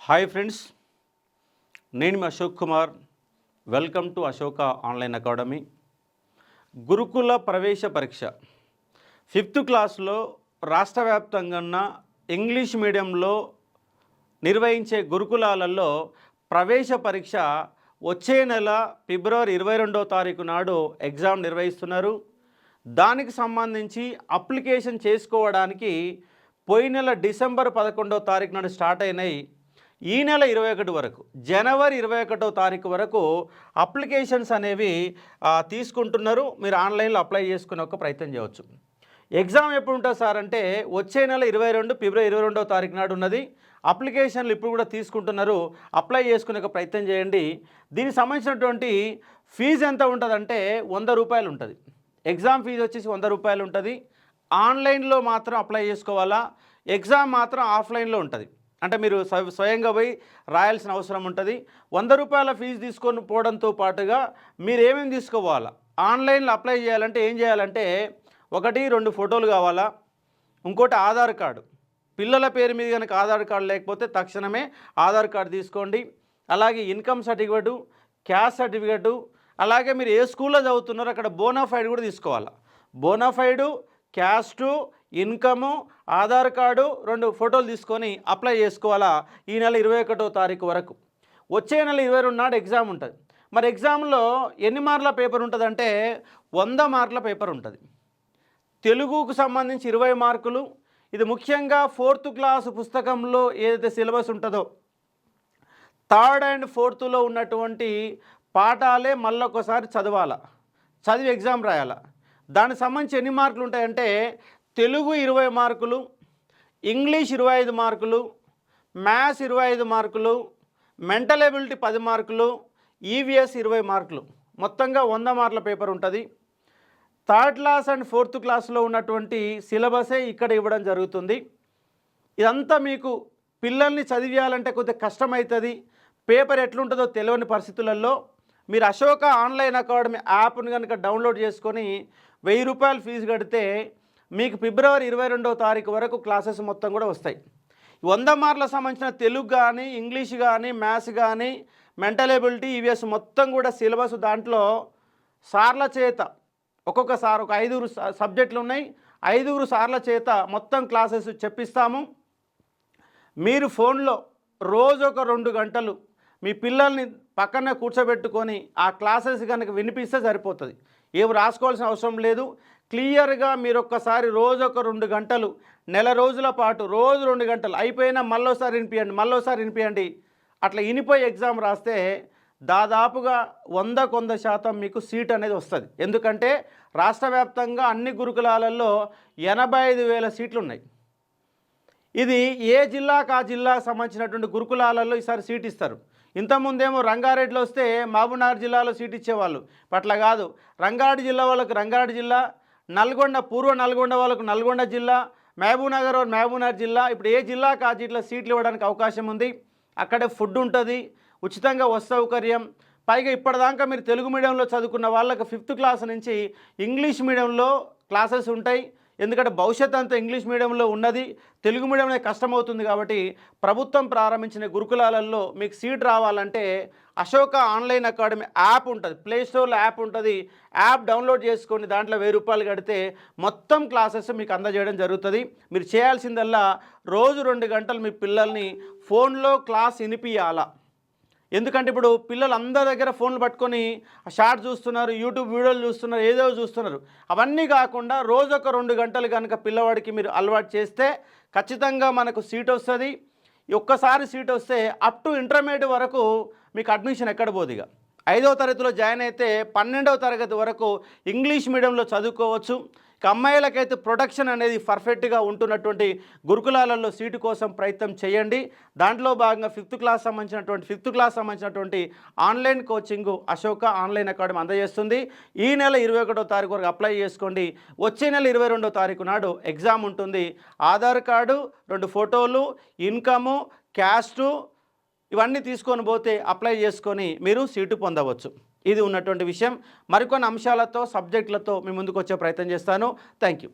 Hi friends, నేను మీ Ashok Kumar. Welcome to Ashoka online academy. గురుకుల ప్రవేశ పరీక్ష 5th క్లాస్లో రాష్ట్ర వ్యాప్తంగా ఇంగ్లీష్ మీడియంలో నిర్వహించే గురుకులాలలో ప్రవేశ పరీక్ష వచ్చే నెల ఫిబ్రవరి 22వ తారీఖు నాడు ఎగ్జామ్ నిర్వహిస్తున్నారు. దానికి సంబంధించి అప్లికేషన్ చేసుకోవడానికి పోయిన నెల డిసెంబర్ 11వ తారీఖు నాడు స్టార్ట్ అయినాయి. ఈ నెల 21 వరకు, జనవరి 21వ తారీఖు వరకు అప్లికేషన్స్ అనేవి తీసుకుంటున్నారు. మీరు ఆన్లైన్లో అప్లై చేసుకునే ఒక ప్రయత్నం చేయవచ్చు. ఎగ్జామ్ ఎప్పుడు ఉంటుంది సార్ అంటే వచ్చే నెల ఫిబ్రవరి 22వ తారీఖు నాడు ఉన్నది. అప్లికేషన్లు ఇప్పుడు కూడా తీసుకుంటున్నారు. అప్లై చేసుకునే ఒక ప్రయత్నం చేయండి. దీనికి సంబంధించినటువంటి ఫీజు ఎంత ఉంటుందంటే 100 రూపాయలు ఉంటుంది. ఎగ్జామ్ ఫీజు వచ్చేసి 100 రూపాయలు ఉంటుంది. ఆన్లైన్లో మాత్రం అప్లై చేసుకోవాలా, ఎగ్జామ్ మాత్రం ఆఫ్లైన్లో ఉంటుంది. అంటే మీరు స్వయంగా పోయి రాయాల్సిన అవసరం ఉంటుంది. 100 రూపాయల ఫీజు తీసుకొని పోవడంతో పాటుగా మీరు ఏమేమి తీసుకోవాలా, ఆన్లైన్లో అప్లై చేయాలంటే ఏం చేయాలంటే 1-2 ఫోటోలు కావాలా, ఇంకోటి ఆధార్ కార్డు. పిల్లల పేరు మీద కనుక ఆధార్ కార్డు లేకపోతే తక్షణమే ఆధార్ కార్డు తీసుకోండి. అలాగే ఇన్కమ్ సర్టిఫికేటు, క్యాస్ట్ సర్టిఫికేటు, అలాగే మీరు ఏ స్కూల్లో చదువుతున్నారో అక్కడ బోనాఫైడ్ కూడా తీసుకోవాలా. బోనాఫైడు, క్యాస్టు, ఇన్కము, ఆధార్ కార్డు, 2 ఫోటోలు తీసుకొని అప్లై చేసుకోవాలా ఈ నెల 21వ తారీఖు వరకు. వచ్చే నెల 22 నాడు ఎగ్జామ్ ఉంటుంది. మరి ఎగ్జామ్లో ఎన్ని మార్కుల పేపర్ ఉంటుందంటే 100 మార్కుల పేపర్ ఉంటుంది. తెలుగుకు సంబంధించి 20 మార్కులు. ఇది ముఖ్యంగా 4th క్లాస్ పుస్తకంలో ఏదైతే సిలబస్ ఉంటుందో 3rd and 4thలో ఉన్నటువంటి పాఠాలే మళ్ళొకసారి చదవాలా, చదివి ఎగ్జామ్ రాయాలా. దానికి సంబంధించి ఎన్ని మార్కులు ఉంటాయంటే తెలుగు 20 మార్కులు, ఇంగ్లీష్ 25 మార్కులు, మ్యాథ్స్ 25 మార్కులు, మెంటల్ ఎబిలిటీ 10 మార్కులు, ఈవీఎస్ 20 మార్కులు. మొత్తంగా 100 మార్కుల పేపర్ ఉంటుంది. 3rd క్లాస్ అండ్ 4th క్లాస్లో ఉన్నటువంటి సిలబసే ఇక్కడ ఇవ్వడం జరుగుతుంది. ఇదంతా మీకు పిల్లల్ని చదివేయాలంటే కొద్దిగా కష్టమవుతుంది. పేపర్ ఎట్లుంటుందో తెలియని పరిస్థితులలో మీరు అశోక ఆన్లైన్ అకాడమీ యాప్ను కనుక డౌన్లోడ్ చేసుకొని 1000 రూపాయలు ఫీజు కడితే మీకు ఫిబ్రవరి 22వ తారీఖు వరకు క్లాసెస్ మొత్తం కూడా వస్తాయి. 100 మార్కులకు సంబంధించిన తెలుగు కానీ, ఇంగ్లీష్ కానీ, మ్యాథ్స్ కానీ, మెంటల్ ఎబిలిటీ, ఈవీఎస్ మొత్తం కూడా సిలబస్ దాంట్లో సార్ల చేత ఒక్కొక్కసారి ఒక 5 సబ్జెక్టులు ఉన్నాయి. 5 సార్ల చేత మొత్తం క్లాసెస్ చెప్పిస్తాము. మీరు ఫోన్లో రోజు ఒక 2 గంటలు మీ పిల్లల్ని పక్కనే కూర్చోబెట్టుకొని ఆ క్లాసెస్ కనుక వినిపిస్తే సరిపోతుంది. ఏమి రాసుకోవాల్సిన అవసరం లేదు. క్లియర్గా మీరు ఒక్కసారి రోజు ఒక 2 గంటలు నెల రోజుల పాటు రోజు 2 గంటలు అయిపోయినా మళ్ళోసారి వినిపించండి. అట్లా వినిపోయి ఎగ్జామ్ రాస్తే దాదాపుగా 100% మీకు సీట్ అనేది వస్తుంది. ఎందుకంటే రాష్ట్ర వ్యాప్తంగా అన్ని గురుకులాలలో 85,000 సీట్లు ఉన్నాయి. ఇది ఏ జిల్లాకు ఆ జిల్లాకు సంబంధించినటువంటి గురుకులాలలో ఈసారి సీట్ ఇస్తారు. ఇంతకుముందేమో రంగారెడ్డిలో వస్తే మహబూబ్నగర్ జిల్లాలో సీట్ ఇచ్చేవాళ్ళు. అట్లా కాదు, రంగారెడ్డి జిల్లా వాళ్ళకు రంగారెడ్డి జిల్లా, నల్గొండ పూర్వ నల్గొండ వాళ్ళకు నల్గొండ జిల్లా, మహబూబ్నగర్ జిల్లా. ఇప్పుడు ఏ జిల్లాకు ఆ జిల్లా సీట్లు ఇవ్వడానికి అవకాశం ఉంది. అక్కడే ఫుడ్ ఉంటుంది, ఉచితంగా బస్ సౌకర్యం. పైగా ఇప్పటిదాకా మీరు తెలుగు మీడియంలో చదువుకున్న వాళ్ళకు 5th క్లాస్ నుంచి ఇంగ్లీష్ మీడియంలో క్లాసెస్ ఉంటాయి. ఎందుకంటే భవిష్యత్ అంతా ఇంగ్లీష్ మీడియంలో ఉన్నది, తెలుగు మీడియంలో కష్టమవుతుంది. కాబట్టి ప్రభుత్వం ప్రారంభించిన గురుకులాలలో మీకు సీట్ రావాలంటే అశోక ఆన్లైన్ అకాడమీ యాప్ ఉంటుంది, ప్లేస్టోర్లో యాప్ ఉంటుంది. యాప్ డౌన్లోడ్ చేసుకొని దాంట్లో 1000 రూపాయలు కడితే మొత్తం క్లాసెస్ మీకు అందజేయడం జరుగుతుంది. మీరు చేయాల్సిందల్లా రోజు 2 గంటలు మీ పిల్లల్ని ఫోన్లో క్లాస్ వినిపియాలా. ఎందుకంటే ఇప్పుడు పిల్లలు అందరి దగ్గర ఫోన్లు పట్టుకొని షార్ట్ చూస్తున్నారు, యూట్యూబ్ వీడియోలు చూస్తున్నారు, ఏదో చూస్తున్నారు. అవన్నీ కాకుండా రోజు ఒక 2 గంటలు కనుక పిల్లవాడికి మీరు అలవాటు చేస్తే ఖచ్చితంగా మనకు సీట్ వస్తుంది. ఒక్కసారి సీట్ వస్తే అప్ టు ఇంటర్మీడియట్ వరకు మీకు అడ్మిషన్ ఎక్కడ పోదిగా. 5వ తరగతిలో జాయిన్ అయితే 12వ తరగతి వరకు ఇంగ్లీష్ మీడియంలో చదువుకోవచ్చు. ఇక అమ్మాయిలకైతే ప్రొటెక్షన్ అనేది పర్ఫెక్ట్గా ఉంటున్నటువంటి గురుకులాలలో సీటు కోసం ప్రయత్నం చేయండి. దాంట్లో భాగంగా 5th క్లాస్ సంబంధించినటువంటి online coaching Ashoka online academy అందజేస్తుంది. ఈ నెల 21వ తారీఖు వరకు అప్లై చేసుకోండి. వచ్చే నెల 22వ తారీఖు నాడు ఎగ్జామ్ ఉంటుంది. ఆధార్ కార్డు, 2 ఫోటోలు, ఇన్కము, క్యాస్టు ఇవన్నీ తీసుకొని పోతే అప్లై చేసుకొని మీరు సీటు పొందవచ్చు. ఇది ఉన్నటువంటి విషయం. మరికొన్ని అంశాలతో సబ్జెక్టులతో మీ ముందుకు వచ్చే ప్రయత్నం చేస్తాను. Thank you.